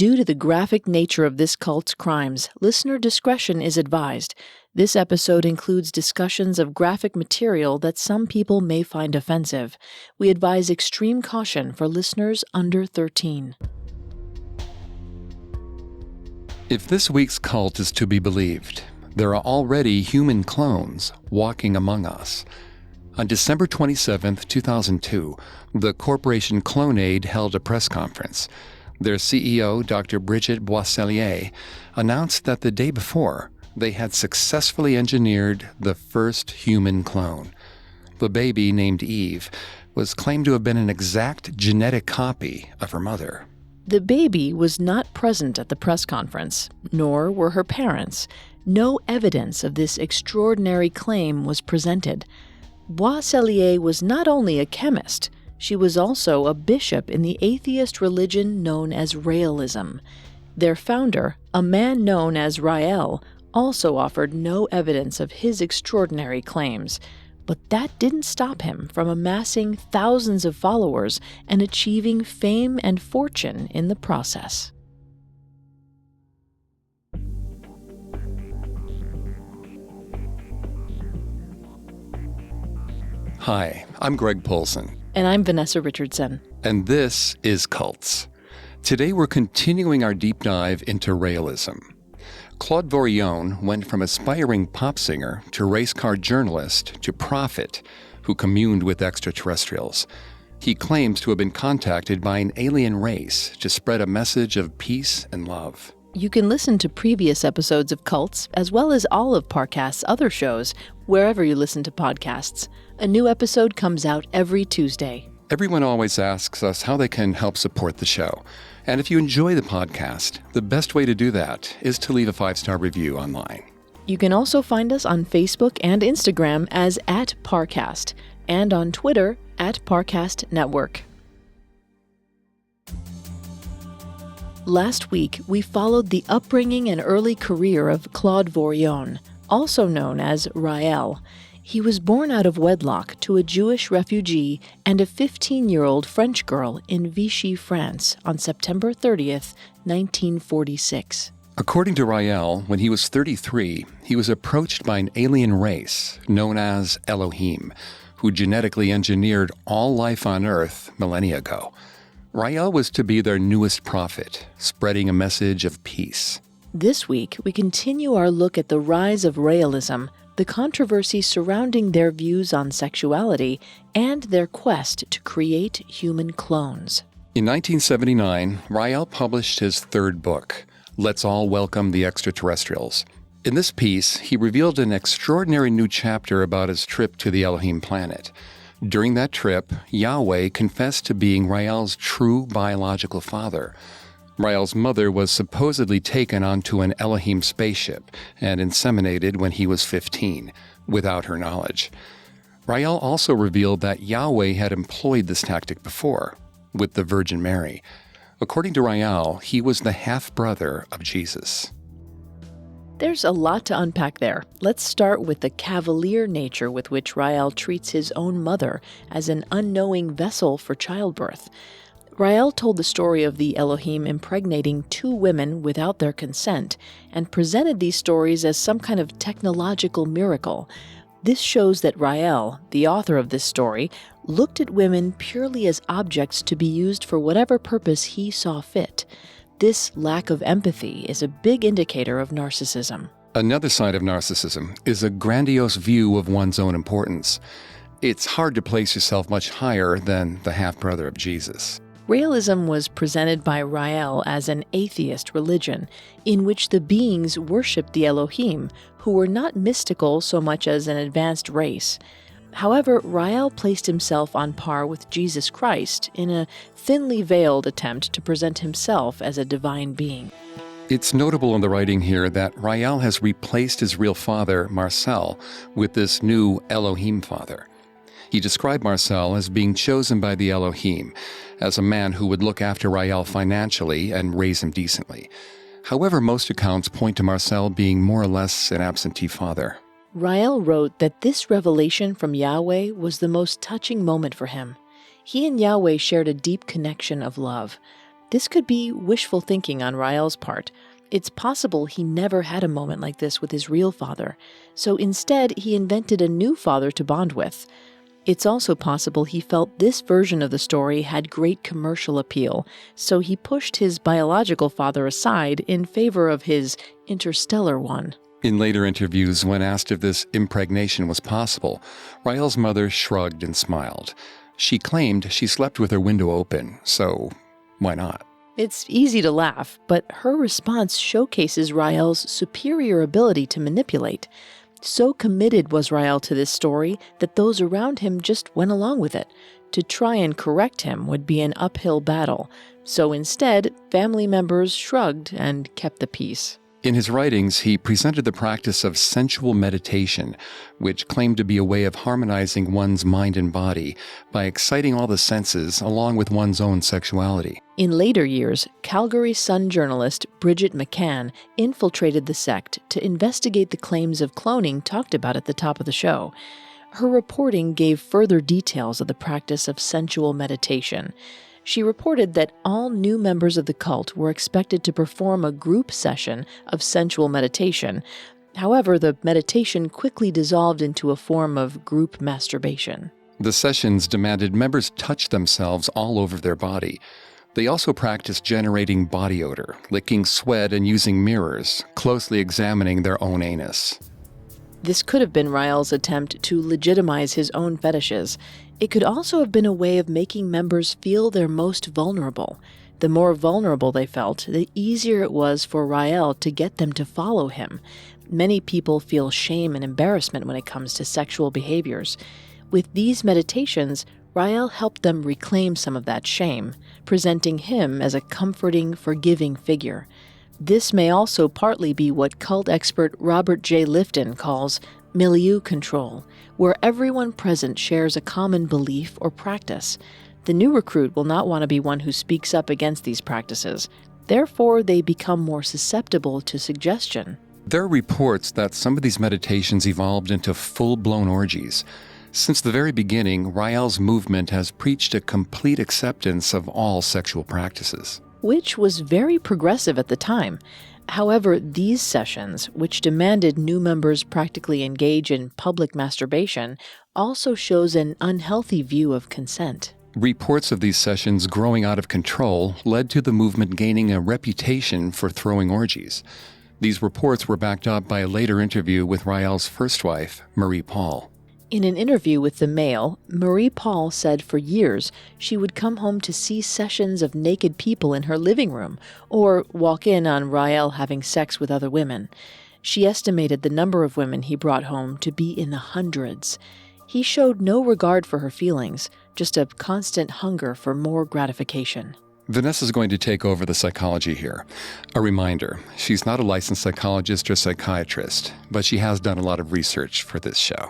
Due to the graphic nature of this cult's crimes, listener discretion is advised. This episode includes discussions of graphic material that some people may find offensive. We advise extreme caution for listeners under 13. If this week's cult is to be believed, there are already human clones walking among us. On December 27, 2002, the corporation Clonaid held a press conference. Their CEO, Dr. Brigitte Boisselier, announced that the day before, they had successfully engineered the first human clone. The baby, named Eve, was claimed to have been an exact genetic copy of her mother. The baby was not present at the press conference, nor were her parents. No evidence of this extraordinary claim was presented. Boisselier was not only a chemist, she was also a bishop in the atheist religion known as Raëlism. Their founder, a man known as Raël, also offered no evidence of his extraordinary claims. But that didn't stop him from amassing thousands of followers and achieving fame and fortune in the process. Hi, I'm Greg Polson. And I'm Vanessa Richardson. And this is Cults. Today we're continuing our deep dive into Raëlism. Claude Vorilhon went from aspiring pop singer to race car journalist to prophet who communed with extraterrestrials. He claims to have been contacted by an alien race to spread a message of peace and love. You can listen to previous episodes of Cults, as well as all of Parcast's other shows, wherever you listen to podcasts. A new episode comes out every Tuesday. Everyone always asks us how they can help support the show. And if you enjoy the podcast, the best way to do that is to leave a 5-star review online. You can also find us on Facebook and Instagram as @Parcast, and on Twitter @Parcast Network. Last week, we followed the upbringing and early career of Claude Vorilhon, also known as Raël. He was born out of wedlock to a Jewish refugee and a 15-year-old French girl in Vichy, France, on September 30th, 1946. According to Raël, when he was 33, he was approached by an alien race known as Elohim, who genetically engineered all life on Earth millennia ago. Raël was to be their newest prophet, spreading a message of peace. This week, we continue our look at the rise of Raëlism, the controversy surrounding their views on sexuality, and their quest to create human clones. In 1979, Raël published his third book, Let's All Welcome the Extraterrestrials. In this piece, he revealed an extraordinary new chapter about his trip to the Elohim planet. During that trip, Yahweh confessed to being Raël's true biological father. Raël's mother was supposedly taken onto an Elohim spaceship and inseminated when he was 15, without her knowledge. Raël also revealed that Yahweh had employed this tactic before, with the Virgin Mary. According to Raël, he was the half-brother of Jesus. There's a lot to unpack there. Let's start with the cavalier nature with which Raël treats his own mother as an unknowing vessel for childbirth. Raël told the story of the Elohim impregnating 2 women without their consent and presented these stories as some kind of technological miracle. This shows that Raël, the author of this story, looked at women purely as objects to be used for whatever purpose he saw fit. This lack of empathy is a big indicator of narcissism. Another side of narcissism is a grandiose view of one's own importance. It's hard to place yourself much higher than the half-brother of Jesus. Raëlism was presented by Raël as an atheist religion, in which the beings worshipped the Elohim, who were not mystical so much as an advanced race. However, Raël placed himself on par with Jesus Christ in a thinly veiled attempt to present himself as a divine being. It's notable in the writing here that Raël has replaced his real father, Marcel, with this new Elohim father. He described Marcel as being chosen by the Elohim, as a man who would look after Raël financially and raise him decently. However, most accounts point to Marcel being more or less an absentee father. Raël wrote that this revelation from Yahweh was the most touching moment for him. He and Yahweh shared a deep connection of love. This could be wishful thinking on Rael's part. It's possible he never had a moment like this with his real father, so instead he invented a new father to bond with. It's also possible he felt this version of the story had great commercial appeal, so he pushed his biological father aside in favor of his interstellar one. In later interviews, when asked if this impregnation was possible, Rael's mother shrugged and smiled. She claimed she slept with her window open, so why not? It's easy to laugh, but her response showcases Rael's superior ability to manipulate. So committed was Rael to this story that those around him just went along with it. To try and correct him would be an uphill battle, so instead, family members shrugged and kept the peace. In his writings, he presented the practice of sensual meditation, which claimed to be a way of harmonizing one's mind and body by exciting all the senses along with one's own sexuality. In later years, Calgary Sun journalist Bridget McCann infiltrated the sect to investigate the claims of cloning talked about at the top of the show. Her reporting gave further details of the practice of sensual meditation. She reported that all new members of the cult were expected to perform a group session of sensual meditation. However, the meditation quickly dissolved into a form of group masturbation. The sessions demanded members touch themselves all over their body. They also practiced generating body odor, licking sweat, and using mirrors, closely examining their own anus. This could have been Rael's attempt to legitimize his own fetishes. It could also have been a way of making members feel their most vulnerable. The more vulnerable they felt, the easier it was for Rael to get them to follow him. Many people feel shame and embarrassment when it comes to sexual behaviors. With these meditations, Rael helped them reclaim some of that shame, presenting him as a comforting, forgiving figure. This may also partly be what cult expert Robert J. Lifton calls milieu control, where everyone present shares a common belief or practice. The new recruit will not want to be one who speaks up against these practices. Therefore, they become more susceptible to suggestion. There are reports that some of these meditations evolved into full-blown orgies. Since the very beginning, Rael's movement has preached a complete acceptance of all sexual practices, which was very progressive at the time. However, these sessions, which demanded new members practically engage in public masturbation, also shows an unhealthy view of consent. Reports of these sessions growing out of control led to the movement gaining a reputation for throwing orgies. These reports were backed up by a later interview with Rael's first wife, Marie Paul. In an interview with The Mail, Marie Paul said for years she would come home to see sessions of naked people in her living room or walk in on Rael having sex with other women. She estimated the number of women he brought home to be in the hundreds. He showed no regard for her feelings, just a constant hunger for more gratification. Vanessa's going to take over the psychology here. A reminder, she's not a licensed psychologist or psychiatrist, but she has done a lot of research for this show.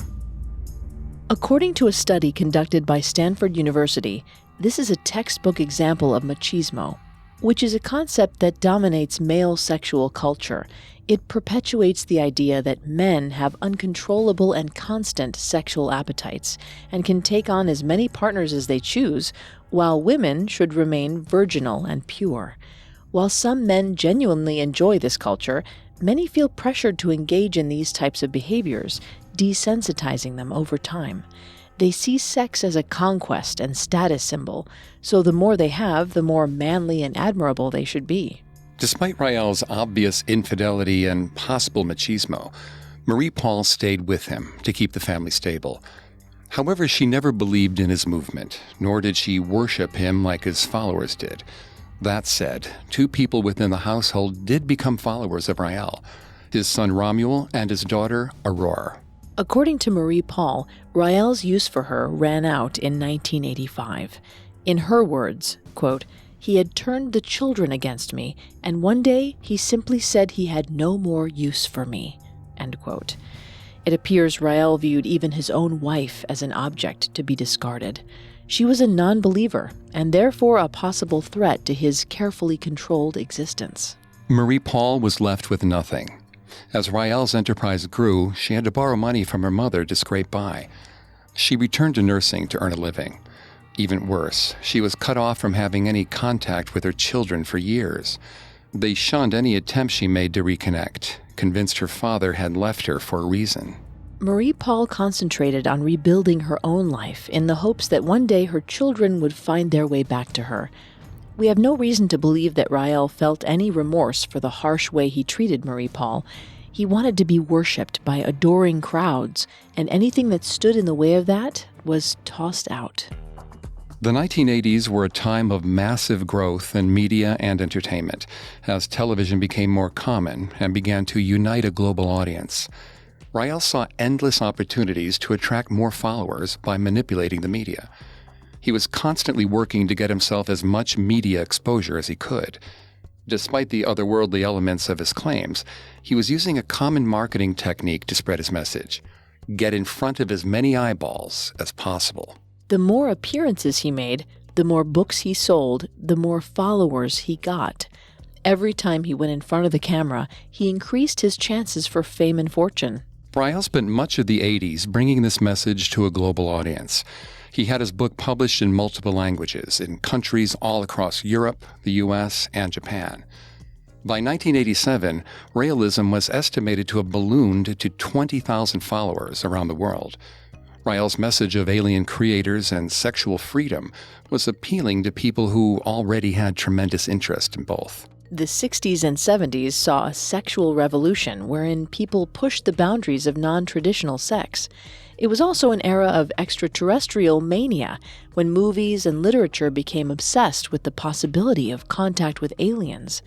According to a study conducted by Stanford University, this is a textbook example of machismo, which is a concept that dominates male sexual culture. It perpetuates the idea that men have uncontrollable and constant sexual appetites and can take on as many partners as they choose, while women should remain virginal and pure. While some men genuinely enjoy this culture, many feel pressured to engage in these types of behaviors, desensitizing them over time. They see sex as a conquest and status symbol, so the more they have, the more manly and admirable they should be. Despite Rael's obvious infidelity and possible machismo, Marie Paul stayed with him to keep the family stable. However, she never believed in his movement, nor did she worship him like his followers did. That said, two people within the household did become followers of Rael, his son Romuald and his daughter Aurore. According to Marie Paul, Rael's use for her ran out in 1985. In her words, quote, "He had turned the children against me, and one day he simply said he had no more use for me." End quote. It appears Rael viewed even his own wife as an object to be discarded. She was a non-believer, and therefore a possible threat to his carefully controlled existence. Marie Paul was left with nothing. As Rael's enterprise grew, she had to borrow money from her mother to scrape by. She returned to nursing to earn a living. Even worse, she was cut off from having any contact with her children for years. They shunned any attempt she made to reconnect, convinced her father had left her for a reason. Marie-Paul concentrated on rebuilding her own life in the hopes that one day her children would find their way back to her. We have no reason to believe that Raël felt any remorse for the harsh way he treated Marie-Paul. He wanted to be worshipped by adoring crowds, and anything that stood in the way of that was tossed out. The 1980s were a time of massive growth in media and entertainment, as television became more common and began to unite a global audience. Raël saw endless opportunities to attract more followers by manipulating the media. He was constantly working to get himself as much media exposure as he could. Despite the otherworldly elements of his claims, he was using a common marketing technique to spread his message: get in front of as many eyeballs as possible. The more appearances he made, the more books he sold, the more followers he got. Every time he went in front of the camera, he increased his chances for fame and fortune. Raël spent much of the 80s bringing this message to a global audience. He had his book published in multiple languages in countries all across Europe, the U.S., and Japan. By 1987, Raëlism was estimated to have ballooned to 20,000 followers around the world. Raël's message of alien creators and sexual freedom was appealing to people who already had tremendous interest in both. The 60s and 70s saw a sexual revolution wherein people pushed the boundaries of non-traditional sex. It was also an era of extraterrestrial mania, when movies and literature became obsessed with the possibility of contact with aliens.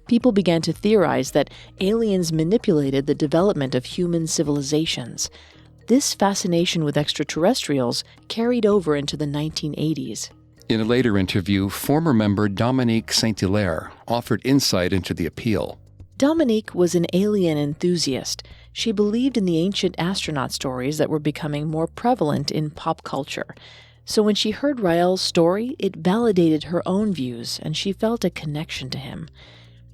People began to theorize that aliens manipulated the development of human civilizations. This fascination with extraterrestrials carried over into the 1980s. In a later interview, former member Dominique Saint-Hilaire offered insight into the appeal. Dominique was an alien enthusiast. She believed in the ancient astronaut stories that were becoming more prevalent in pop culture. So when she heard Raël's story, it validated her own views, and she felt a connection to him.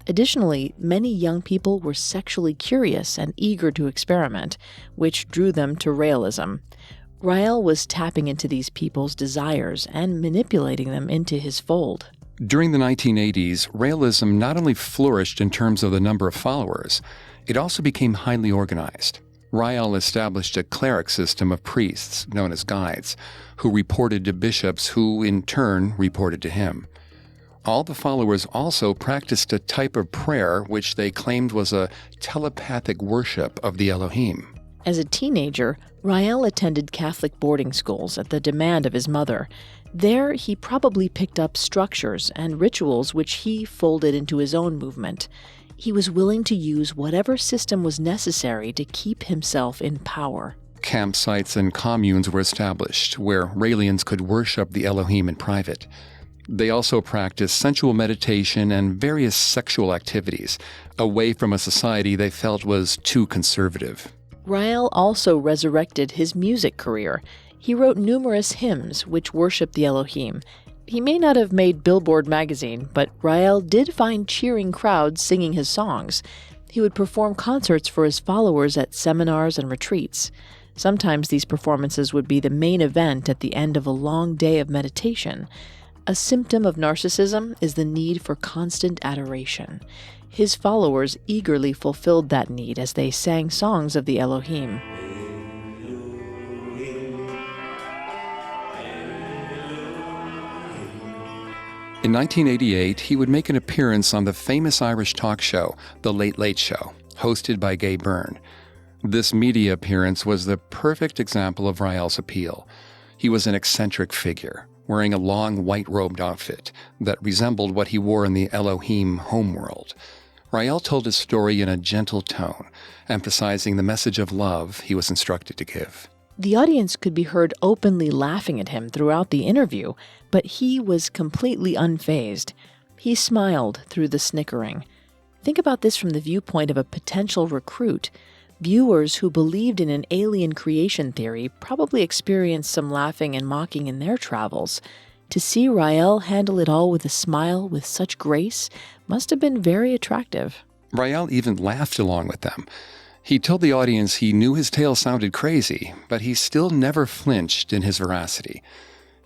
Additionally, many young people were sexually curious and eager to experiment, which drew them to Raëlism. Raël was tapping into these people's desires and manipulating them into his fold. During the 1980s, Raëlism not only flourished in terms of the number of followers, it also became highly organized. Raël established a cleric system of priests, known as guides, who reported to bishops who, in turn, reported to him. All the followers also practiced a type of prayer which they claimed was a telepathic worship of the Elohim. As a teenager, Raël attended Catholic boarding schools at the demand of his mother. There, he probably picked up structures and rituals which he folded into his own movement. He was willing to use whatever system was necessary to keep himself in power. Campsites and communes were established where Raelians could worship the Elohim in private. They also practiced sensual meditation and various sexual activities, away from a society they felt was too conservative. Raël also resurrected his music career. He wrote numerous hymns which worshiped the Elohim. He may not have made Billboard magazine, but Raël did find cheering crowds singing his songs. He would perform concerts for his followers at seminars and retreats. Sometimes these performances would be the main event at the end of a long day of meditation. A symptom of narcissism is the need for constant adoration. His followers eagerly fulfilled that need as they sang songs of the Elohim. In 1988, he would make an appearance on the famous Irish talk show, The Late Late Show, hosted by Gay Byrne. This media appearance was the perfect example of Raël's appeal. He was an eccentric figure, wearing a long white-robed outfit that resembled what he wore in the Elohim homeworld. Raël told his story in a gentle tone, emphasizing the message of love he was instructed to give. The audience could be heard openly laughing at him throughout the interview, but he was completely unfazed. He smiled through the snickering. Think about this from the viewpoint of a potential recruit. Viewers who believed in an alien creation theory probably experienced some laughing and mocking in their travels. To see Raël handle it all with a smile with such grace must have been very attractive. Raël even laughed along with them. He told the audience he knew his tale sounded crazy, but he still never flinched in his veracity.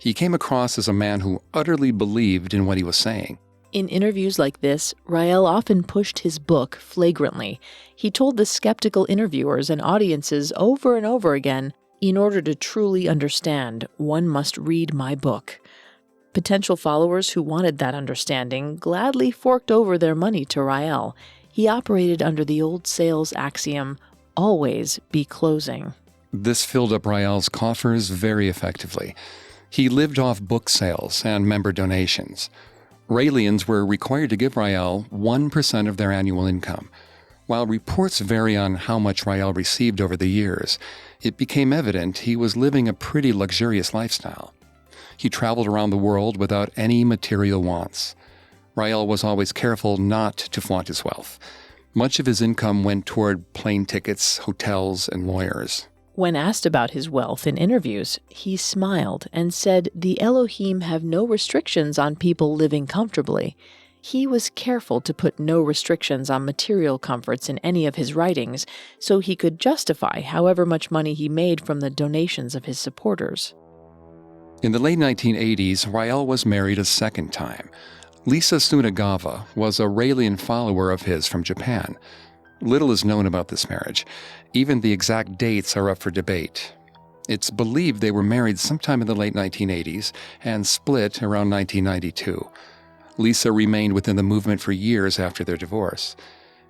He came across as a man who utterly believed in what he was saying. In interviews like this, Raël often pushed his book flagrantly. He told the skeptical interviewers and audiences over and over again, "In order to truly understand, one must read my book." Potential followers who wanted that understanding gladly forked over their money to Raël. He operated under the old sales axiom, "Always be closing." This filled up Raël's coffers very effectively. He lived off book sales and member donations. Raelians were required to give Raël 1% of their annual income. While reports vary on how much Raël received over the years, it became evident he was living a pretty luxurious lifestyle. He traveled around the world without any material wants. Raël was always careful not to flaunt his wealth. Much of his income went toward plane tickets, hotels, and lawyers. When asked about his wealth in interviews, he smiled and said the Elohim have no restrictions on people living comfortably. He was careful to put no restrictions on material comforts in any of his writings, so he could justify however much money he made from the donations of his supporters. In the late 1980s, Raël was married a second time. Lisa Tsunagawa was a Raelian follower of his from Japan. Little is known about this marriage. Even the exact dates are up for debate. It's believed they were married sometime in the late 1980s and split around 1992. Lisa remained within the movement for years after their divorce.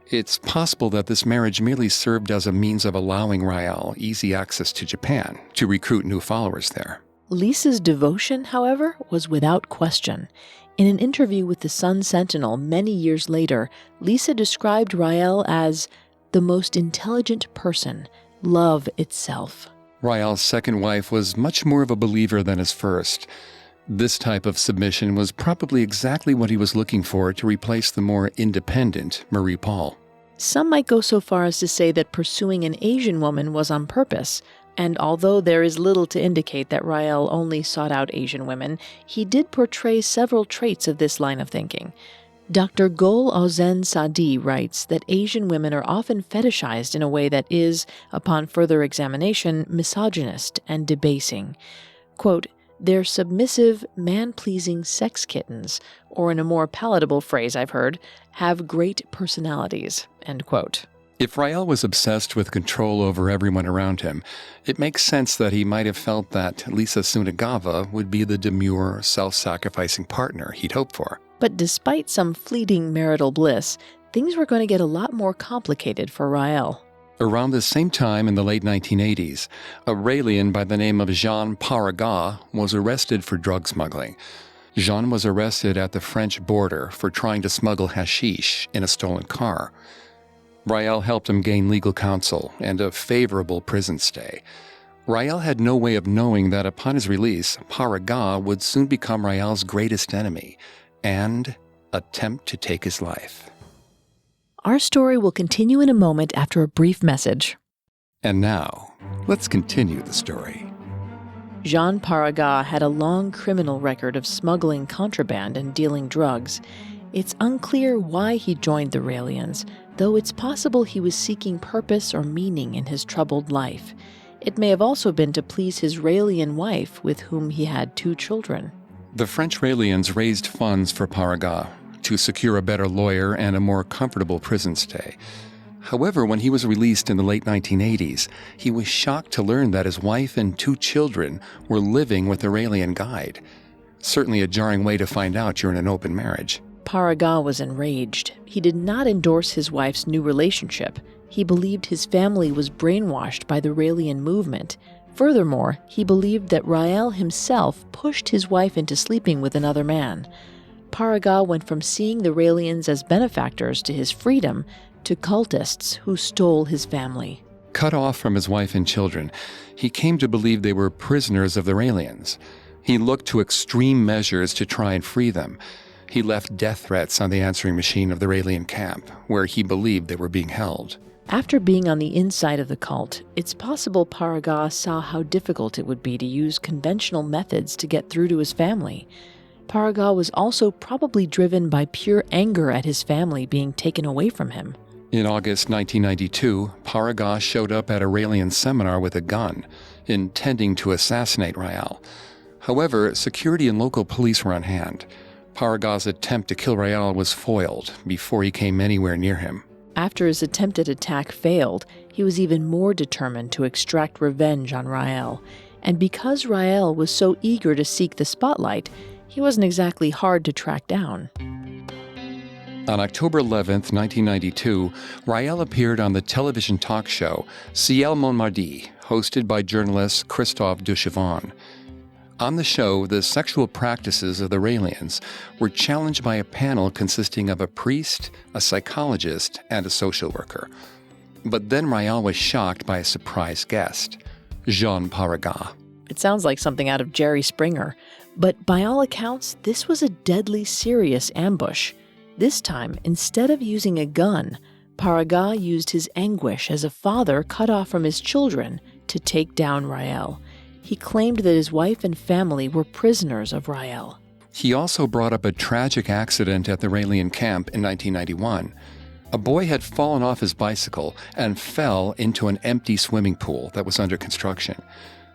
It's possible that this marriage merely served as a means of allowing Raël easy access to Japan to recruit new followers there. Lisa's devotion, however, was without question. In an interview with the Sun Sentinel many years later, Lisa described Raël as the most intelligent person, love itself. Raël's second wife was much more of a believer than his first. This type of submission was probably exactly what he was looking for to replace the more independent Marie Paul. Some might go so far as to say that pursuing an Asian woman was on purpose. And although there is little to indicate that Raël only sought out Asian women, he did portray several traits of this line of thinking. Dr. Gol Ozen Sadi writes that Asian women are often fetishized in a way that is, upon further examination, misogynist and debasing. Quote, "They're submissive, man-pleasing sex kittens," or in a more palatable phrase I've heard, "have great personalities," end quote. If Raël was obsessed with control over everyone around him, it makes sense that he might have felt that Lisa Tsunagawa would be the demure, self-sacrificing partner he'd hoped for. But despite some fleeting marital bliss, things were going to get a lot more complicated for Raël. Around the same time in the late 1980s, a Raelian by the name of Jean Paragat was arrested for drug smuggling. Jean was arrested at the French border for trying to smuggle hashish in a stolen car. Raël helped him gain legal counsel and a favorable prison stay. Raël had no way of knowing that upon his release, Paragat would soon become Raël's greatest enemy and attempt to take his life. Our story will continue in a moment after a brief message. And now, let's continue the story. Jean Paragat had a long criminal record of smuggling contraband and dealing drugs. It's unclear why he joined the Raelians, though it's possible he was seeking purpose or meaning in his troubled life. It may have also been to please his Raelian wife, with whom he had 2 children. The French Raelians raised funds for Paragat to secure a better lawyer and a more comfortable prison stay. However, when he was released in the late 1980s, he was shocked to learn that his wife and 2 children were living with a Raelian guide. Certainly a jarring way to find out you're in an open marriage. Paragat was enraged. He did not endorse his wife's new relationship. He believed his family was brainwashed by the Raelian movement. Furthermore, he believed that Raël himself pushed his wife into sleeping with another man. Paragat went from seeing the Raelians as benefactors to his freedom to cultists who stole his family. Cut off from his wife and children, he came to believe they were prisoners of the Raelians. He looked to extreme measures to try and free them. He left death threats on the answering machine of the Raelian camp, where he believed they were being held. After being on the inside of the cult, it's possible Paragat saw how difficult it would be to use conventional methods to get through to his family. Paragat was also probably driven by pure anger at his family being taken away from him. In August 1992, Paragat showed up at a Raelian seminar with a gun, intending to assassinate Raël. However, security and local police were on hand. Paraga's attempt to kill Raël was foiled before he came anywhere near him. After his attempted attack failed, he was even more determined to extract revenge on Raël. And because Raël was so eager to seek the spotlight, he wasn't exactly hard to track down. On October 11, 1992, Raël appeared on the television talk show Ciel Mon Mardi, hosted by journalist Christophe Duchevin. On the show, the sexual practices of the Raelians were challenged by a panel consisting of a priest, a psychologist, and a social worker. But then Raël was shocked by a surprise guest, Jean Paraga. It sounds like something out of Jerry Springer, but by all accounts, this was a deadly serious ambush. This time, instead of using a gun, Paraga used his anguish as a father cut off from his children to take down Raël. He claimed that his wife and family were prisoners of Raël. He also brought up a tragic accident at the Raelian camp in 1991. A boy had fallen off his bicycle and fell into an empty swimming pool that was under construction.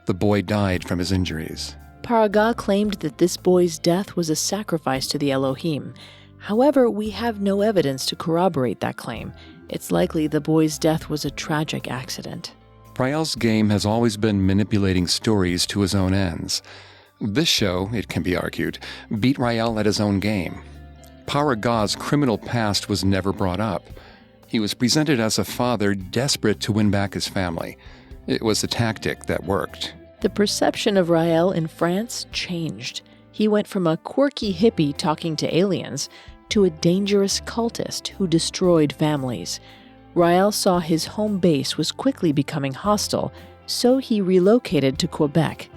The boy died from his injuries. Paraga claimed that this boy's death was a sacrifice to the Elohim. However, we have no evidence to corroborate that claim. It's likely the boy's death was a tragic accident. Raël's game has always been manipulating stories to his own ends. This show, it can be argued, beat Raël at his own game. Paraga's criminal past was never brought up. He was presented as a father desperate to win back his family. It was a tactic that worked. The perception of Raël in France changed. He went from a quirky hippie talking to aliens to a dangerous cultist who destroyed families. Raël saw his home base was quickly becoming hostile, so he relocated to Quebec.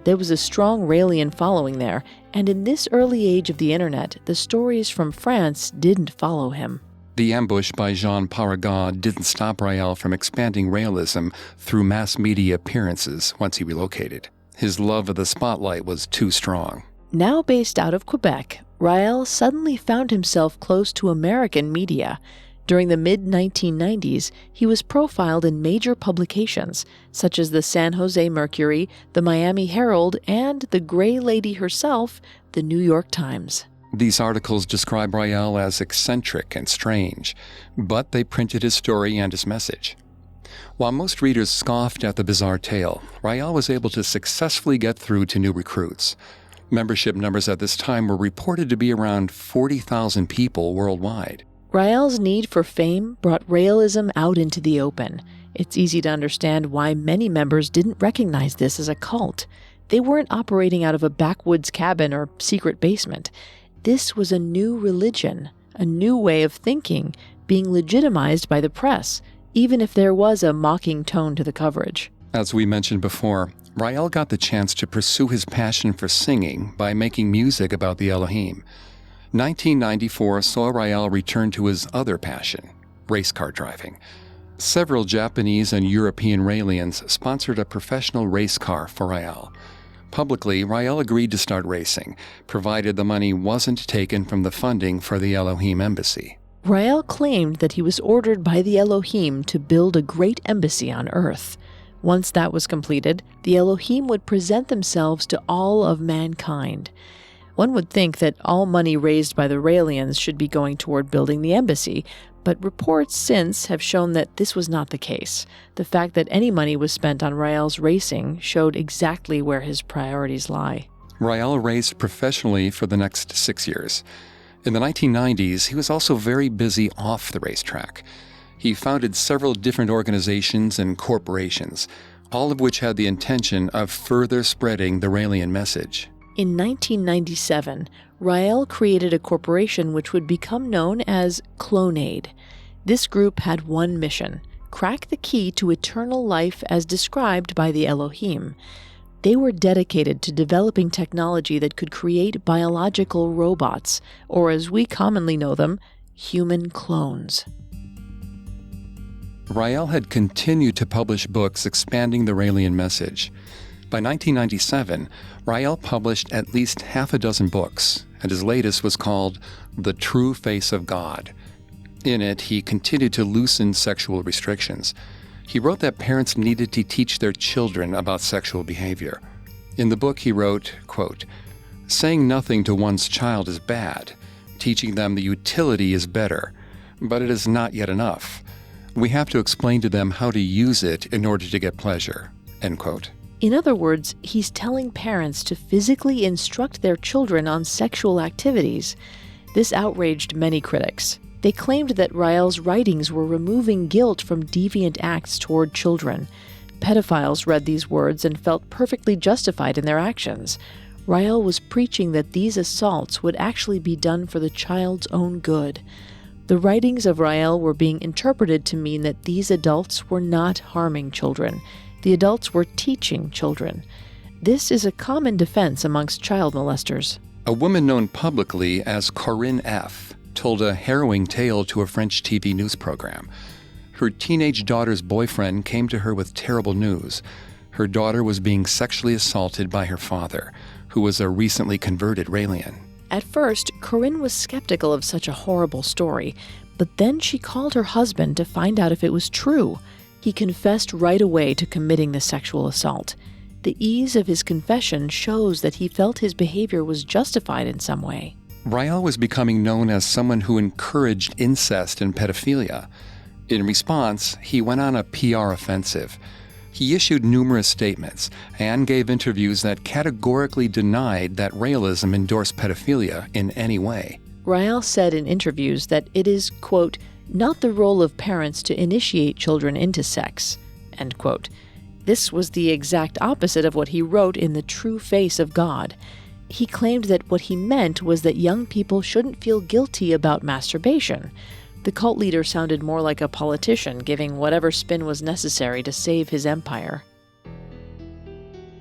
There was a strong Raelian following there, and in this early age of the internet, the stories from France didn't follow him. The ambush by Jean Paraga didn't stop Raël from expanding Raëlism through mass media appearances once he relocated. His love of the spotlight was too strong. Now based out of Quebec, Raël suddenly found himself close to American media. During the mid-1990s, he was profiled in major publications, such as the San Jose Mercury, the Miami Herald, and the Gray Lady herself, the New York Times. These articles describe Raël as eccentric and strange, but they printed his story and his message. While most readers scoffed at the bizarre tale, Raël was able to successfully get through to new recruits. Membership numbers at this time were reported to be around 40,000 people worldwide. Raël's need for fame brought Raëlism out into the open. It's easy to understand why many members didn't recognize this as a cult. They weren't operating out of a backwoods cabin or secret basement. This was a new religion, a new way of thinking, being legitimized by the press, even if there was a mocking tone to the coverage. As we mentioned before, Raël got the chance to pursue his passion for singing by making music about the Elohim. 1994 saw Raël return to his other passion, race car driving. Several Japanese and European Raelians sponsored a professional race car for Raël. Publicly, Raël agreed to start racing, provided the money wasn't taken from the funding for the Elohim embassy. Raël claimed that he was ordered by the Elohim to build a great embassy on Earth. Once that was completed, the Elohim would present themselves to all of mankind. One would think that all money raised by the Raelians should be going toward building the embassy, but reports since have shown that this was not the case. The fact that any money was spent on Raël's racing showed exactly where his priorities lie. Raël raced professionally for the next 6 years. In the 1990s, he was also very busy off the racetrack. He founded several different organizations and corporations, all of which had the intention of further spreading the Raelian message. In 1997, Raël created a corporation which would become known as Clonaid. This group had one mission: crack the key to eternal life as described by the Elohim. They were dedicated to developing technology that could create biological robots, or as we commonly know them, human clones. Raël had continued to publish books expanding the Raelian message. By 1997, Raël published at least half a dozen books, and his latest was called The True Face of God. In it, he continued to loosen sexual restrictions. He wrote that parents needed to teach their children about sexual behavior. In the book, he wrote, quote, "Saying nothing to one's child is bad. Teaching them the utility is better, but it is not yet enough. We have to explain to them how to use it in order to get pleasure," end quote. In other words, he's telling parents to physically instruct their children on sexual activities. This outraged many critics. They claimed that Raël's writings were removing guilt from deviant acts toward children. Pedophiles read these words and felt perfectly justified in their actions. Raël was preaching that these assaults would actually be done for the child's own good. The writings of Raël were being interpreted to mean that these adults were not harming children. The adults were teaching children. This is a common defense amongst child molesters. A woman known publicly as Corinne F. told a harrowing tale to a French TV news program. Her teenage daughter's boyfriend came to her with terrible news. Her daughter was being sexually assaulted by her father, who was a recently converted Raelian. At first, Corinne was skeptical of such a horrible story, but then she called her husband to find out if it was true. He confessed right away to committing the sexual assault. The ease of his confession shows that he felt his behavior was justified in some way. Raël was becoming known as someone who encouraged incest and pedophilia. In response, he went on a PR offensive. He issued numerous statements and gave interviews that categorically denied that Raëlism endorsed pedophilia in any way. Raël said in interviews that it is, quote, "not the role of parents to initiate children into sex," end quote. This was the exact opposite of what he wrote in The True Face of God. He claimed that what he meant was that young people shouldn't feel guilty about masturbation. The cult leader sounded more like a politician, giving whatever spin was necessary to save his empire.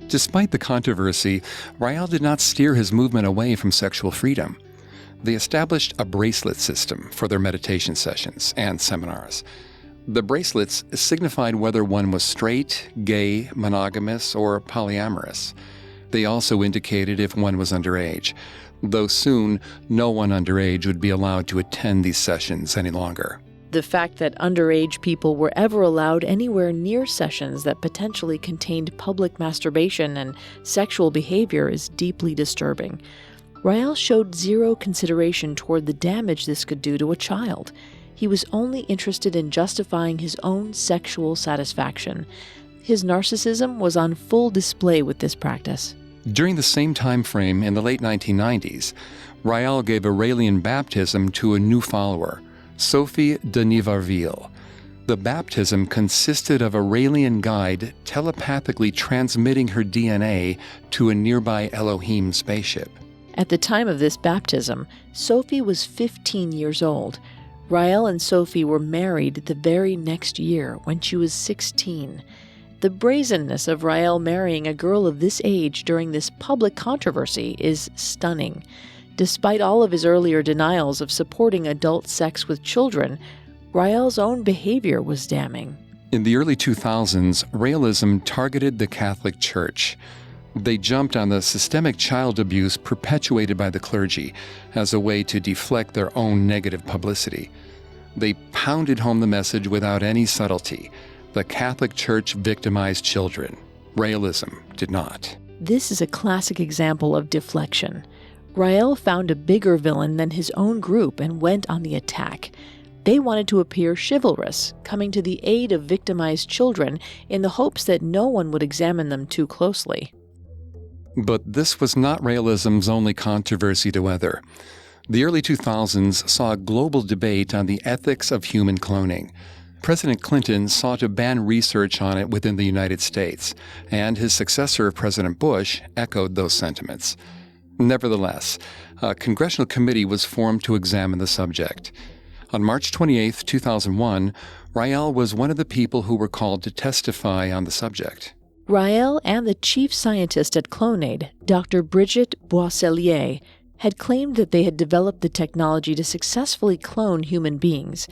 Despite the controversy, Raël did not steer his movement away from sexual freedom. They established a bracelet system for their meditation sessions and seminars. The bracelets signified whether one was straight, gay, monogamous, or polyamorous. They also indicated if one was underage, though soon no one underage would be allowed to attend these sessions any longer. The fact that underage people were ever allowed anywhere near sessions that potentially contained public masturbation and sexual behavior is deeply disturbing. Raël showed zero consideration toward the damage this could do to a child. He was only interested in justifying his own sexual satisfaction. His narcissism was on full display with this practice. During the same time frame in the late 1990s, Raël gave a Raelian baptism to a new follower, Sophie de Nivarville. The baptism consisted of a Raelian guide telepathically transmitting her DNA to a nearby Elohim spaceship. At the time of this baptism, Sophie was 15 years old. Raël and Sophie were married the very next year when she was 16. The brazenness of Raël marrying a girl of this age during this public controversy is stunning. Despite all of his earlier denials of supporting adult sex with children, Raël's own behavior was damning. In the early 2000s, Raëlism targeted the Catholic Church. They jumped on the systemic child abuse perpetuated by the clergy as a way to deflect their own negative publicity. They pounded home the message without any subtlety. The Catholic Church victimized children. Raëlism did not. This is a classic example of deflection. Raël found a bigger villain than his own group and went on the attack. They wanted to appear chivalrous, coming to the aid of victimized children in the hopes that no one would examine them too closely. But this was not Raëlism's only controversy to weather. The early 2000s saw a global debate on the ethics of human cloning. President Clinton sought to ban research on it within the United States, and his successor, President Bush, echoed those sentiments. Nevertheless, a congressional committee was formed to examine the subject. On March 28, 2001, Raël was one of the people who were called to testify on the subject. Raël and the chief scientist at Clonaid, Dr. Brigitte Boisselier, had claimed that they had developed the technology to successfully clone human beings.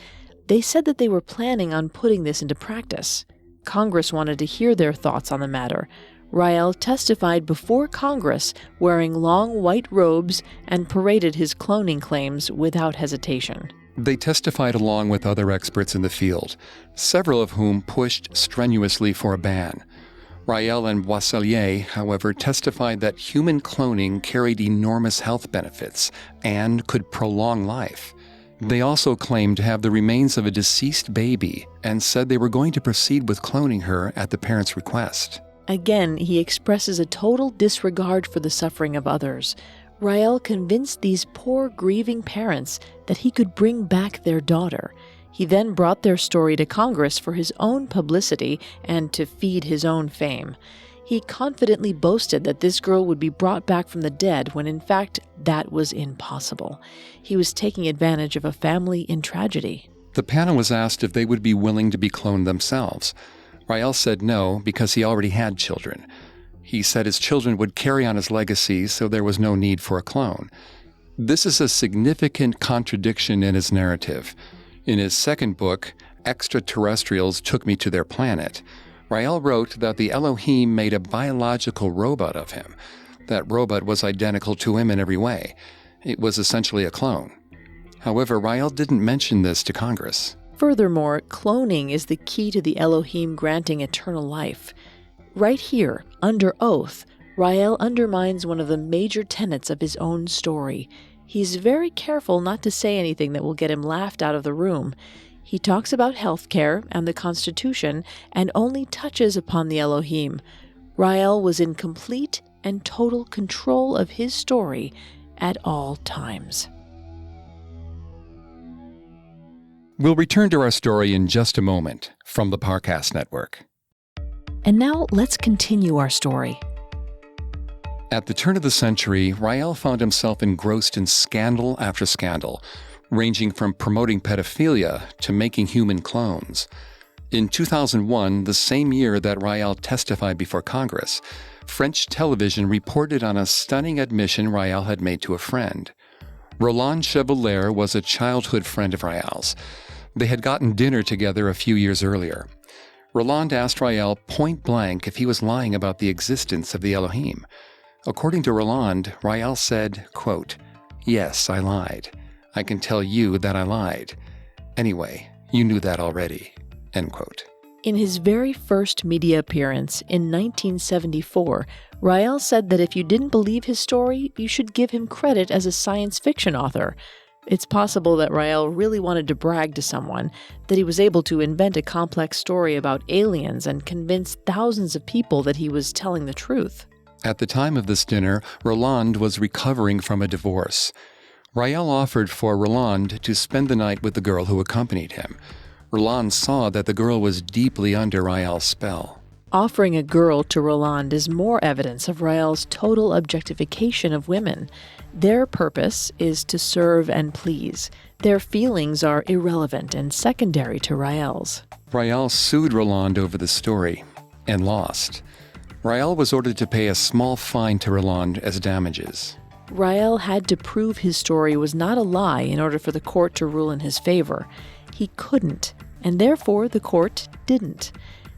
They said that they were planning on putting this into practice. Congress wanted to hear their thoughts on the matter. Raël testified before Congress wearing long white robes and paraded his cloning claims without hesitation. They testified along with other experts in the field, several of whom pushed strenuously for a ban. Raël and Boisselier, however, testified that human cloning carried enormous health benefits and could prolong life. They also claimed to have the remains of a deceased baby and said they were going to proceed with cloning her at the parents' request. Again, he expresses a total disregard for the suffering of others. Raël convinced these poor, grieving parents that he could bring back their daughter. He then brought their story to Congress for his own publicity and to feed his own fame. He confidently boasted that this girl would be brought back from the dead when in fact that was impossible. He was taking advantage of a family in tragedy. The panel was asked if they would be willing to be cloned themselves. Raël said no because he already had children. He said his children would carry on his legacy, so there was no need for a clone. This is a significant contradiction in his narrative. In his second book, Extraterrestrials Took Me to Their Planet, Raël wrote that the Elohim made a biological robot of him. That robot was identical to him in every way. It was essentially a clone. However, Raël didn't mention this to Congress. Furthermore, cloning is the key to the Elohim granting eternal life. Right here, under oath, Raël undermines one of the major tenets of his own story. He's very careful not to say anything that will get him laughed out of the room. He talks about healthcare and the Constitution and only touches upon the Elohim. Raël was in complete and total control of his story at all times. We'll return to our story in just a moment from the Parcast Network. And now let's continue our story. At the turn of the century, Raël found himself engrossed in scandal after scandal, ranging from promoting pedophilia to making human clones. In 2001, the same year that Raël testified before Congress, French television reported on a stunning admission Raël had made to a friend. Roland Chevalier was a childhood friend of Raël's. They had gotten dinner together a few years earlier. Roland asked Raël point blank if he was lying about the existence of the Elohim. According to Roland, Raël said, quote, "Yes, I lied. I can tell you that I lied. Anyway, you knew that already." End quote. In his very first media appearance in 1974, Raël said that if you didn't believe his story, you should give him credit as a science fiction author. It's possible that Raël really wanted to brag to someone, that he was able to invent a complex story about aliens and convince thousands of people that he was telling the truth. At the time of this dinner, Roland was recovering from a divorce. Raël offered for Roland to spend the night with the girl who accompanied him. Roland saw that the girl was deeply under Raël's spell. Offering a girl to Roland is more evidence of Raël's total objectification of women. Their purpose is to serve and please. Their feelings are irrelevant and secondary to Raël's. Raël sued Roland over the story and lost. Raël was ordered to pay a small fine to Roland as damages. Raël had to prove his story was not a lie in order for the court to rule in his favor. He couldn't, and therefore the court didn't.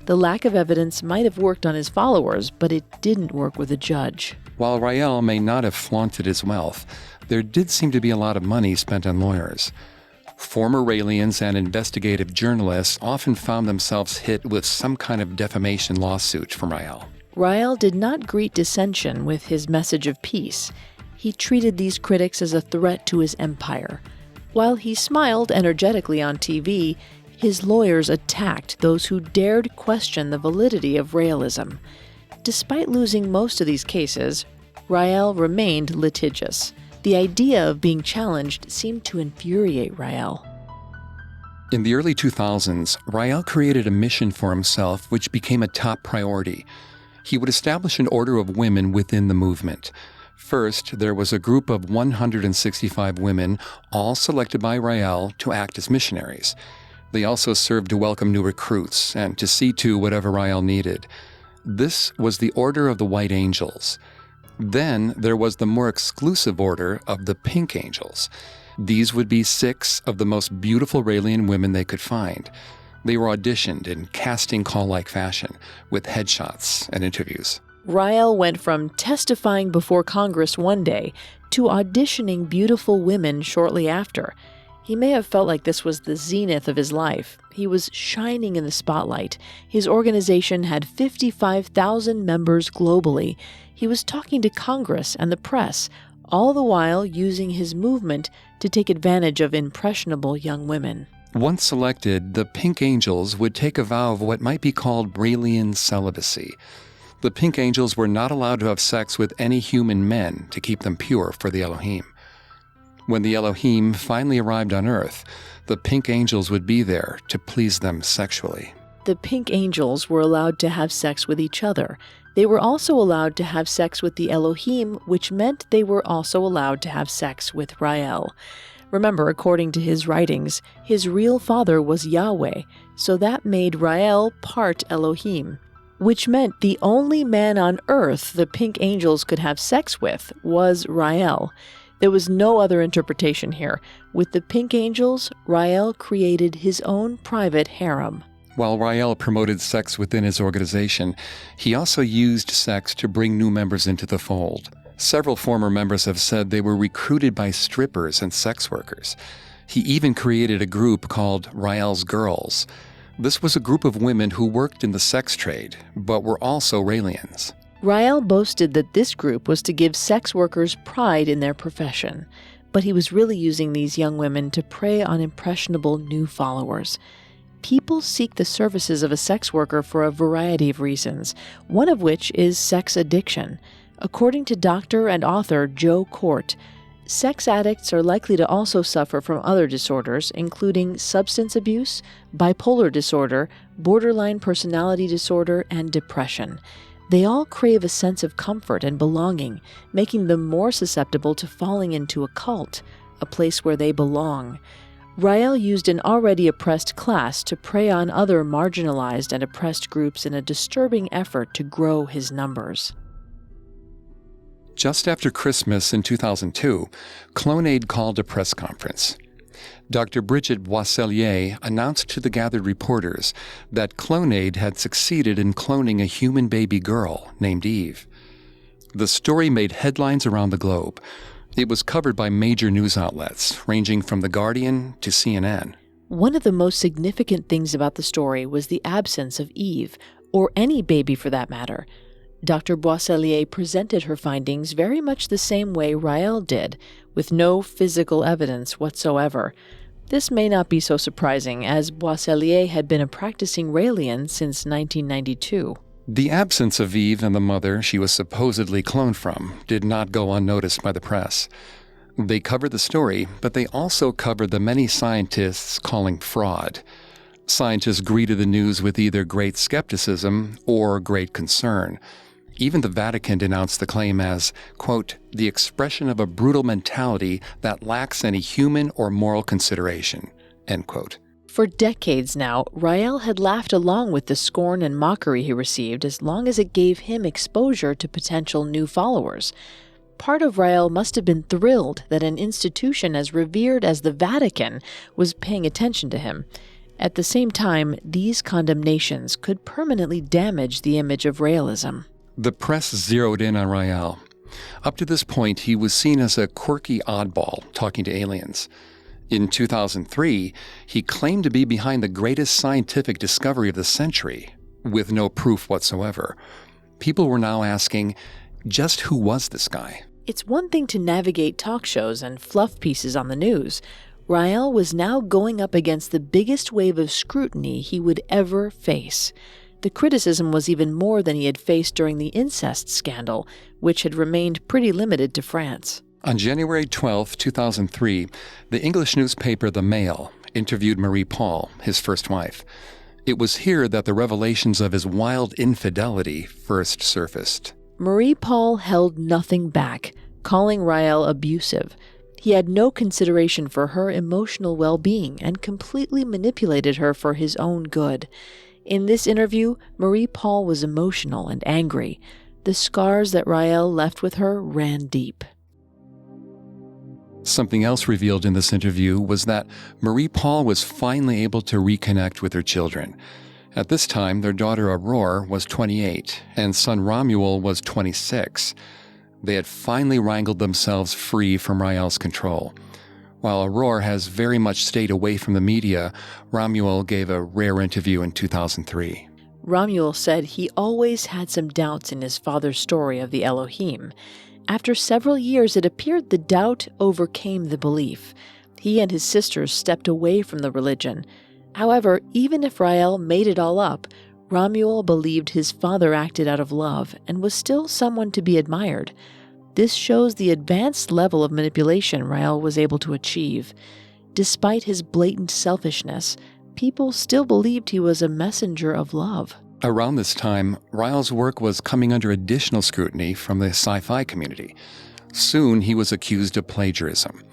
The lack of evidence might have worked on his followers, but it didn't work with a judge. While Raël may not have flaunted his wealth, there did seem to be a lot of money spent on lawyers. Former Raelians and investigative journalists often found themselves hit with some kind of defamation lawsuit from Raël. Raël did not greet dissension with his message of peace. He treated these critics as a threat to his empire. While he smiled energetically on TV, his lawyers attacked those who dared question the validity of Raëlism. Despite losing most of these cases, Raël remained litigious. The idea of being challenged seemed to infuriate Raël. In the early 2000s, Raël created a mission for himself which became a top priority. He would establish an order of women within the movement. First, there was a group of 165 women, all selected by Raël to act as missionaries. They also served to welcome new recruits and to see to whatever Raël needed. This was the Order of the White Angels. Then there was the more exclusive order of the Pink Angels. These would be 6 of the most beautiful Raelian women they could find. They were auditioned in casting call-like fashion, with headshots and interviews. Raël went from testifying before Congress one day to auditioning beautiful women shortly after. He may have felt like this was the zenith of his life. He was shining in the spotlight. His organization had 55,000 members globally. He was talking to Congress and the press, all the while using his movement to take advantage of impressionable young women. Once elected, the Pink Angels would take a vow of what might be called Raelian celibacy. The Pink Angels were not allowed to have sex with any human men to keep them pure for the Elohim. When the Elohim finally arrived on Earth, the Pink Angels would be there to please them sexually. The Pink Angels were allowed to have sex with each other. They were also allowed to have sex with the Elohim, which meant they were also allowed to have sex with Raël. Remember, according to his writings, his real father was Yahweh, so that made Raël part Elohim, which meant the only man on earth the Pink Angels could have sex with was Raël. There was no other interpretation here. With the Pink Angels, Raël created his own private harem. While Raël promoted sex within his organization, he also used sex to bring new members into the fold. Several former members have said they were recruited by strippers and sex workers. He even created a group called Raël's Girls. This was a group of women who worked in the sex trade, but were also Raelians. Raël boasted that this group was to give sex workers pride in their profession, but he was really using these young women to prey on impressionable new followers. People seek the services of a sex worker for a variety of reasons, one of which is sex addiction. According to doctor and author Joe Court, sex addicts are likely to also suffer from other disorders, including substance abuse, bipolar disorder, borderline personality disorder, and depression. They all crave a sense of comfort and belonging, making them more susceptible to falling into a cult, a place where they belong. Raël used an already oppressed class to prey on other marginalized and oppressed groups in a disturbing effort to grow his numbers. Just after Christmas in 2002, Clonaid called a press conference. Dr. Bridget Boisselier announced to the gathered reporters that Clonaid had succeeded in cloning a human baby girl named Eve. The story made headlines around the globe. It was covered by major news outlets, ranging from The Guardian to CNN. One of the most significant things about the story was the absence of Eve, or any baby for that matter. Dr. Boisselier presented her findings very much the same way Raël did, with no physical evidence whatsoever. This may not be so surprising, as Boisselier had been a practicing Raelian since 1992. The absence of Eve and the mother she was supposedly cloned from did not go unnoticed by the press. They covered the story, but they also covered the many scientists calling fraud. Scientists greeted the news with either great skepticism or great concern. Even the Vatican denounced the claim as, quote, the expression of a brutal mentality that lacks any human or moral consideration, end quote. For decades now, Raël had laughed along with the scorn and mockery he received as long as it gave him exposure to potential new followers. Part of Raël must have been thrilled that an institution as revered as the Vatican was paying attention to him. At the same time, these condemnations could permanently damage the image of Raëlism. The press zeroed in on Raël. Up to this point, he was seen as a quirky oddball talking to aliens. In 2003, he claimed to be behind the greatest scientific discovery of the century, with no proof whatsoever. People were now asking, just who was this guy? It's one thing to navigate talk shows and fluff pieces on the news. Raël was now going up against the biggest wave of scrutiny he would ever face. The criticism was even more than he had faced during the incest scandal, which had remained pretty limited to France. On January 12, 2003, the English newspaper The Mail interviewed Marie Paul, his first wife. It was here that the revelations of his wild infidelity first surfaced. Marie Paul held nothing back, calling Raël abusive. He had no consideration for her emotional well-being and completely manipulated her for his own good. In this interview, Marie Paul was emotional and angry. The scars that Raël left with her ran deep. Something else revealed in this interview was that Marie Paul was finally able to reconnect with her children. At this time, their daughter Aurore was 28 and son Romuald was 26. They had finally wrangled themselves free from Raël's control. While Aurore has very much stayed away from the media, Romuald gave a rare interview in 2003. Romuald said he always had some doubts in his father's story of the Elohim. After several years, it appeared the doubt overcame the belief. He and his sisters stepped away from the religion. However, even if Raël made it all up, Romuald believed his father acted out of love and was still someone to be admired. This shows the advanced level of manipulation Raël was able to achieve. Despite his blatant selfishness, people still believed he was a messenger of love. Around this time, Raël's work was coming under additional scrutiny from the sci-fi community. Soon he was accused of plagiarism.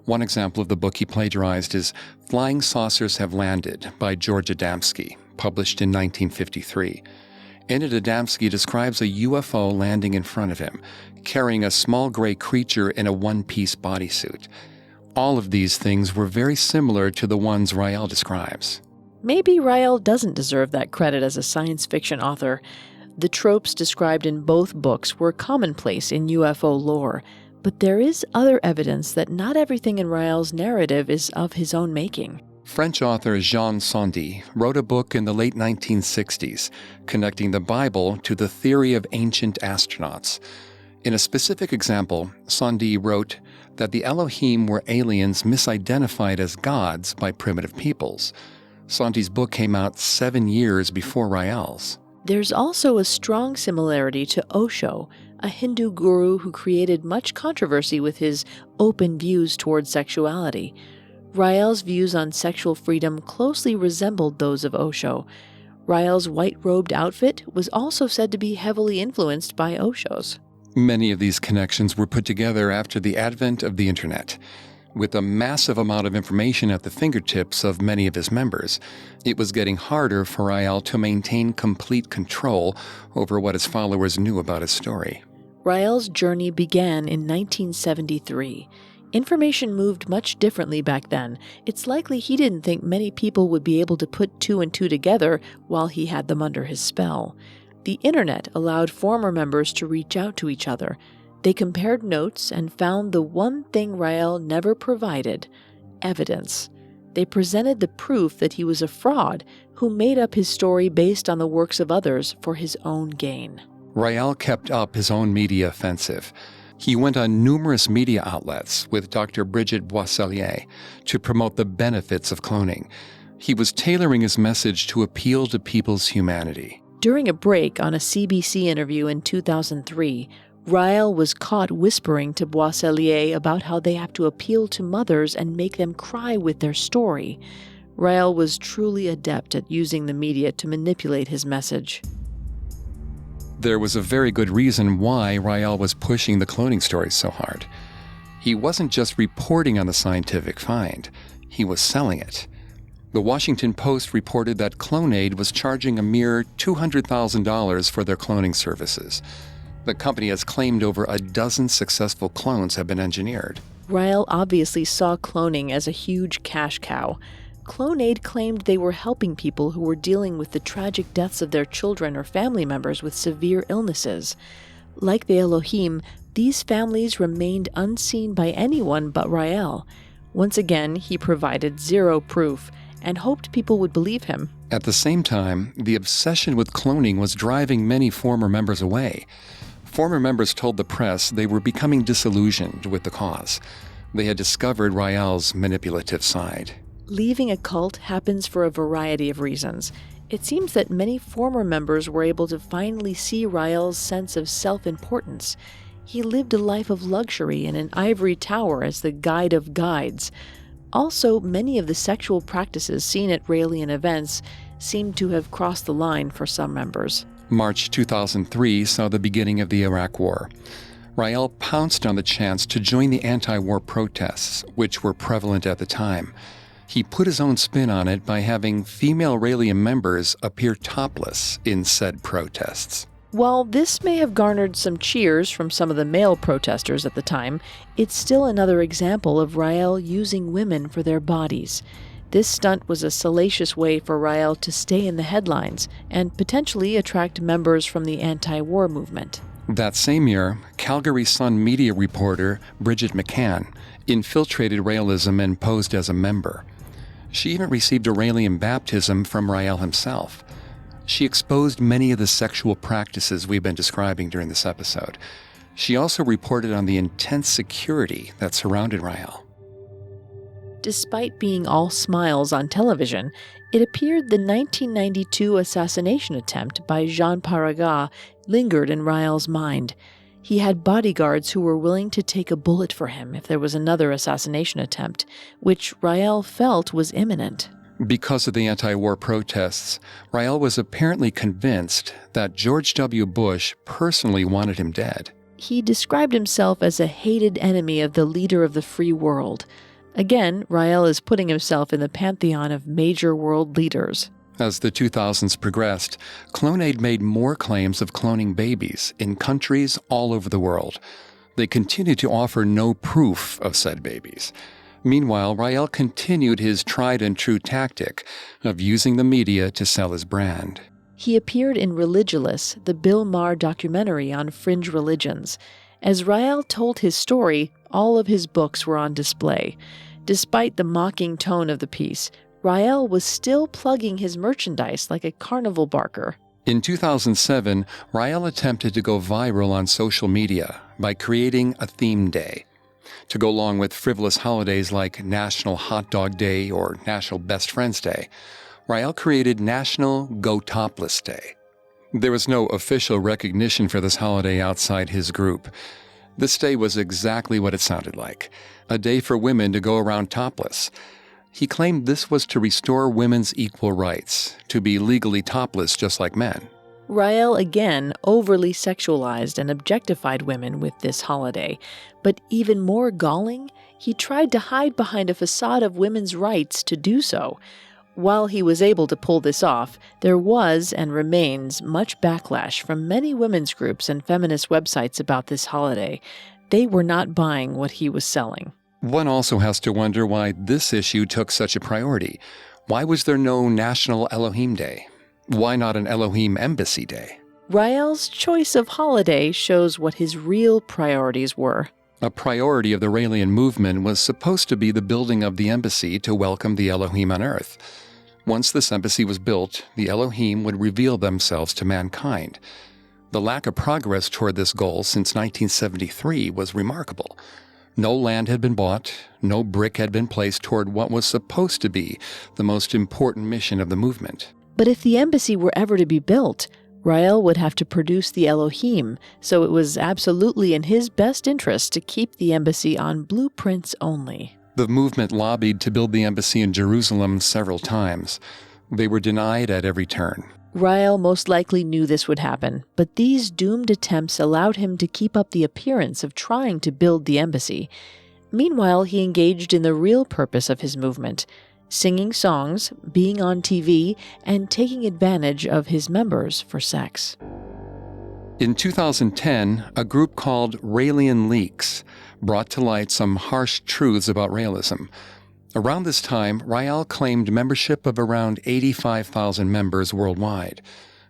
One example of the book he plagiarized is Flying Saucers Have Landed by George Adamski, published in 1953. In it, Adamski describes a UFO landing in front of him, carrying a small gray creature in a one-piece bodysuit. All of these things were very similar to the ones Raël describes. Maybe Raël doesn't deserve that credit as a science fiction author. The tropes described in both books were commonplace in UFO lore, but there is other evidence that not everything in Raël's narrative is of his own making. French author Jean Sondy wrote a book in the late 1960s connecting the Bible to the theory of ancient astronauts. In a specific example, Sondy wrote that the Elohim were aliens misidentified as gods by primitive peoples. Sondy's book came out 7 years before Raël's. There's also a strong similarity to Osho, a Hindu guru who created much controversy with his open views toward sexuality. Raël's views on sexual freedom closely resembled those of Osho. Raël's white-robed outfit was also said to be heavily influenced by Osho's. Many of these connections were put together after the advent of the Internet. With a massive amount of information at the fingertips of many of his members, it was getting harder for Raël to maintain complete control over what his followers knew about his story. Raël's journey began in 1973. Information moved much differently back then. It's likely he didn't think many people would be able to put two and two together while he had them under his spell. The Internet allowed former members to reach out to each other. They compared notes and found the one thing Raël never provided: evidence. They presented the proof that he was a fraud who made up his story based on the works of others for his own gain. Raël kept up his own media offensive. He went on numerous media outlets with Dr. Brigitte Boisselier to promote the benefits of cloning. He was tailoring his message to appeal to people's humanity. During a break on a CBC interview in 2003, Raël was caught whispering to Boisselier about how they have to appeal to mothers and make them cry with their story. Raël was truly adept at using the media to manipulate his message. There was a very good reason why Raël was pushing the cloning story so hard. He wasn't just reporting on the scientific find, he was selling it. The Washington Post reported that Clonaid was charging a mere $200,000 for their cloning services. The company has claimed over a dozen successful clones have been engineered. Raël obviously saw cloning as a huge cash cow. Clonaid claimed they were helping people who were dealing with the tragic deaths of their children or family members with severe illnesses. Like the Elohim, these families remained unseen by anyone but Raël. Once again, he provided zero proof and hoped people would believe him. At the same time, the obsession with cloning was driving many former members away. Former members told the press they were becoming disillusioned with the cause. They had discovered Raël's manipulative side. Leaving a cult happens for a variety of reasons. It seems that many former members were able to finally see Raël's sense of self-importance. He lived a life of luxury in an ivory tower as the guide of guides. Also, many of the sexual practices seen at Raelian events seemed to have crossed the line for some members. March 2003 saw the beginning of the Iraq War. Raël pounced on the chance to join the anti-war protests, which were prevalent at the time. He put his own spin on it by having female Raelian members appear topless in said protests. While this may have garnered some cheers from some of the male protesters at the time, it's still another example of Raël using women for their bodies. This stunt was a salacious way for Raël to stay in the headlines and potentially attract members from the anti-war movement. That same year, Calgary Sun media reporter Bridget McCann infiltrated Raëlism and posed as a member. She even received a Raelian baptism from Raël himself. She exposed many of the sexual practices we've been describing during this episode. She also reported on the intense security that surrounded Raël. Despite being all smiles on television, it appeared the 1992 assassination attempt by Jean Paragat lingered in Raël's mind. He had bodyguards who were willing to take a bullet for him if there was another assassination attempt, which Raël felt was imminent. Because of the anti-war protests, Raël was apparently convinced that George W. Bush personally wanted him dead. He described himself as a hated enemy of the leader of the free world. Again, Raël is putting himself in the pantheon of major world leaders. As the 2000s progressed, Clonaid made more claims of cloning babies in countries all over the world. They continued to offer no proof of said babies. Meanwhile, Raël continued his tried-and-true tactic of using the media to sell his brand. He appeared in Religulous, the Bill Maher documentary on fringe religions. As Raël told his story, all of his books were on display. Despite the mocking tone of the piece, Raël was still plugging his merchandise like a carnival barker. In 2007, Raël attempted to go viral on social media by creating a theme day. To go along with frivolous holidays like National Hot Dog Day or National Best Friends Day, Raël created National Go Topless Day. There was no official recognition for this holiday outside his group. This day was exactly what it sounded like, a day for women to go around topless. He claimed this was to restore women's equal rights, to be legally topless just like men. Raël again overly sexualized and objectified women with this holiday. But even more galling, he tried to hide behind a facade of women's rights to do so. While he was able to pull this off, there was and remains much backlash from many women's groups and feminist websites about this holiday. They were not buying what he was selling. One also has to wonder why this issue took such a priority. Why was there no National Elohim Day? Why not an Elohim Embassy Day? Raël's choice of holiday shows what his real priorities were. A priority of the Raelian movement was supposed to be the building of the embassy to welcome the Elohim on earth. Once this embassy was built, the Elohim would reveal themselves to mankind. The lack of progress toward this goal since 1973 was remarkable. No land had been bought, no brick had been placed toward what was supposed to be the most important mission of the movement. But if the embassy were ever to be built, Raël would have to produce the Elohim, so it was absolutely in his best interest to keep the embassy on blueprints only. The movement lobbied to build the embassy in Jerusalem several times. They were denied at every turn. Raël most likely knew this would happen, but these doomed attempts allowed him to keep up the appearance of trying to build the embassy. Meanwhile, he engaged in the real purpose of his movement, singing songs, being on TV, and taking advantage of his members for sex. In 2010, a group called Raelian Leaks brought to light some harsh truths about Raëlism. Around this time, Raël claimed membership of around 85,000 members worldwide.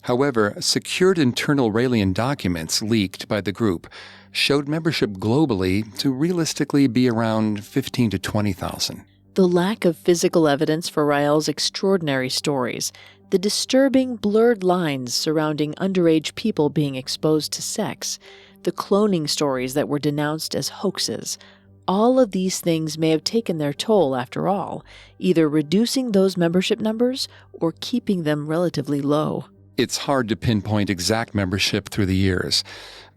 However, secured internal Raelian documents leaked by the group showed membership globally to realistically be around 15,000 to 20,000. The lack of physical evidence for Raël's extraordinary stories, the disturbing blurred lines surrounding underage people being exposed to sex, the cloning stories that were denounced as hoaxes, all of these things may have taken their toll after all, either reducing those membership numbers or keeping them relatively low. It's hard to pinpoint exact membership through the years,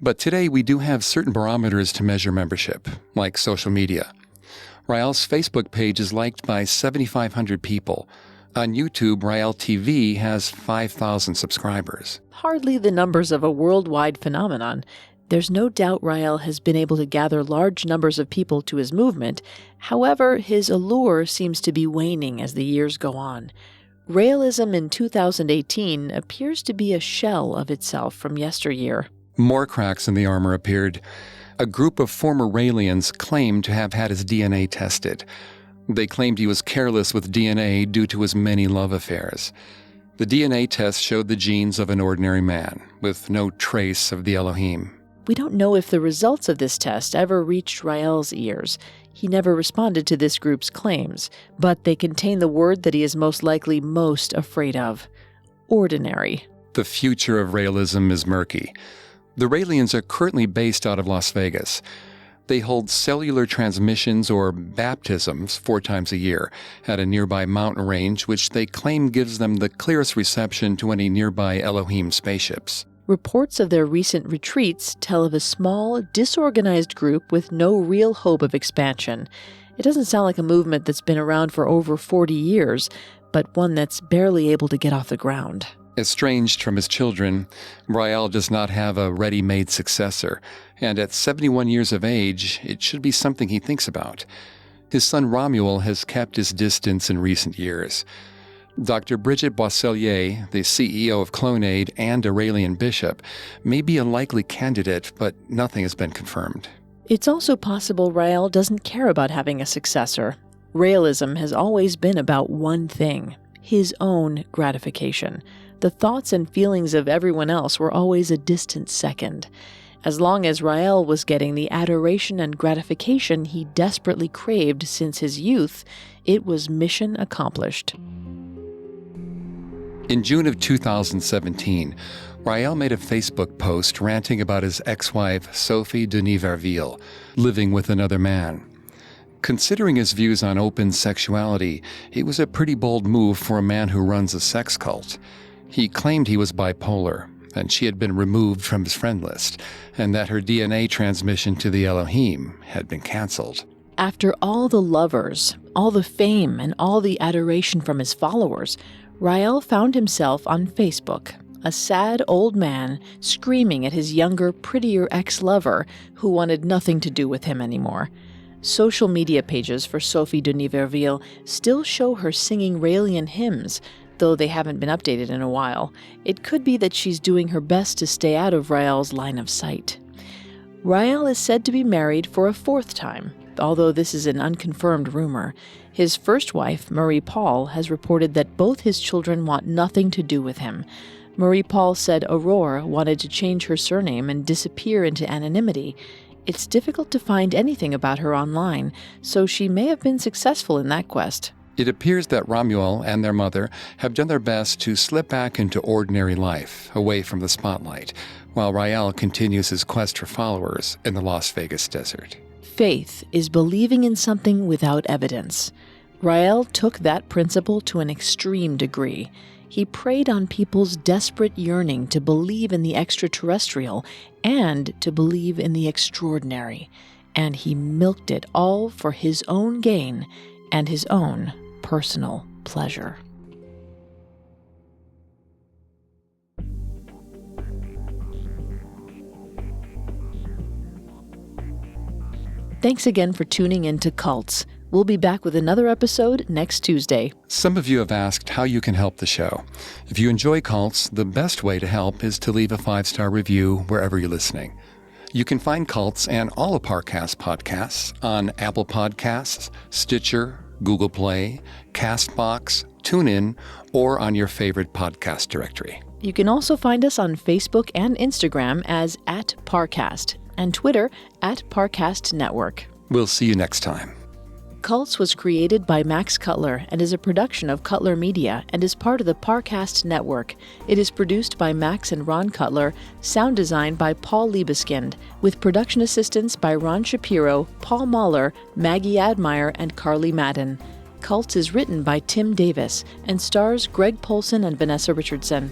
but today we do have certain barometers to measure membership, like social media. Raël's Facebook page is liked by 7,500 people. On YouTube, Raël TV has 5,000 subscribers. Hardly the numbers of a worldwide phenomenon. There's no doubt Raël has been able to gather large numbers of people to his movement. However, his allure seems to be waning as the years go on. Raëlism in 2018 appears to be a shell of itself from yesteryear. More cracks in the armor appeared. A group of former Raelians claimed to have had his DNA tested. They claimed he was careless with DNA due to his many love affairs. The DNA test showed the genes of an ordinary man, with no trace of the Elohim. We don't know if the results of this test ever reached Rael's ears. He never responded to this group's claims, but they contain the word that he is most likely most afraid of: ordinary. The future of Raëlism is murky. The Raelians are currently based out of Las Vegas. They hold cellular transmissions or baptisms 4 times a year at a nearby mountain range, which they claim gives them the clearest reception to any nearby Elohim spaceships. Reports of their recent retreats tell of a small, disorganized group with no real hope of expansion. It doesn't sound like a movement that's been around for over 40 years, but one that's barely able to get off the ground. Estranged from his children, Raël does not have a ready-made successor, and at 71 years of age, it should be something he thinks about. His son Romuald has kept his distance in recent years. Dr. Bridget Boisselier, the CEO of Clonaid and a Raelian bishop, may be a likely candidate, but nothing has been confirmed. It's also possible Raël doesn't care about having a successor. Raëlism has always been about one thing: his own gratification. The thoughts and feelings of everyone else were always a distant second. As long as Raël was getting the adoration and gratification he desperately craved since his youth, it was mission accomplished. In June of 2017, Raël made a Facebook post ranting about his ex-wife, Sophie Denis Verville, living with another man. Considering his views on open sexuality, it was a pretty bold move for a man who runs a sex cult. He claimed he was bipolar, and she had been removed from his friend list, and that her DNA transmission to the Elohim had been canceled. After all the lovers, all the fame, and all the adoration from his followers, Raël found himself on Facebook, a sad old man screaming at his younger, prettier ex-lover who wanted nothing to do with him anymore. Social media pages for Sophie Denis Verville still show her singing Raelian hymns, though they haven't been updated in a while. It could be that she's doing her best to stay out of Raël's line of sight. Raël is said to be married for a 4th time, although this is an unconfirmed rumor. His first wife, Marie-Paul, has reported that both his children want nothing to do with him. Marie-Paul said Aurore wanted to change her surname and disappear into anonymity. It's difficult to find anything about her online, so she may have been successful in that quest. It appears that Romuald and their mother have done their best to slip back into ordinary life, away from the spotlight, while Raël continues his quest for followers in the Las Vegas desert. Faith is believing in something without evidence. Raël took that principle to an extreme degree. He preyed on people's desperate yearning to believe in the extraterrestrial and to believe in the extraordinary, and he milked it all for his own gain and his own personal pleasure. Thanks again for tuning in to Cults. We'll be back with another episode next Tuesday. Some of you have asked how you can help the show. If you enjoy Cults, the best way to help is to leave a 5-star review wherever you're listening. You can find Cults and all of Parcast podcasts on Apple Podcasts, Stitcher, Google Play, CastBox, TuneIn, or on your favorite podcast directory. You can also find us on Facebook and Instagram as @Parcast and Twitter @Parcast Network. We'll see you next time. Cults was created by Max Cutler and is a production of Cutler Media and is part of the Parcast Network. It is produced by Max and Ron Cutler, sound design by Paul Liebeskind, with production assistance by Ron Shapiro, Paul Mahler, Maggie Admire, and Carly Madden. Cults is written by Tim Davis and stars Greg Polson and Vanessa Richardson.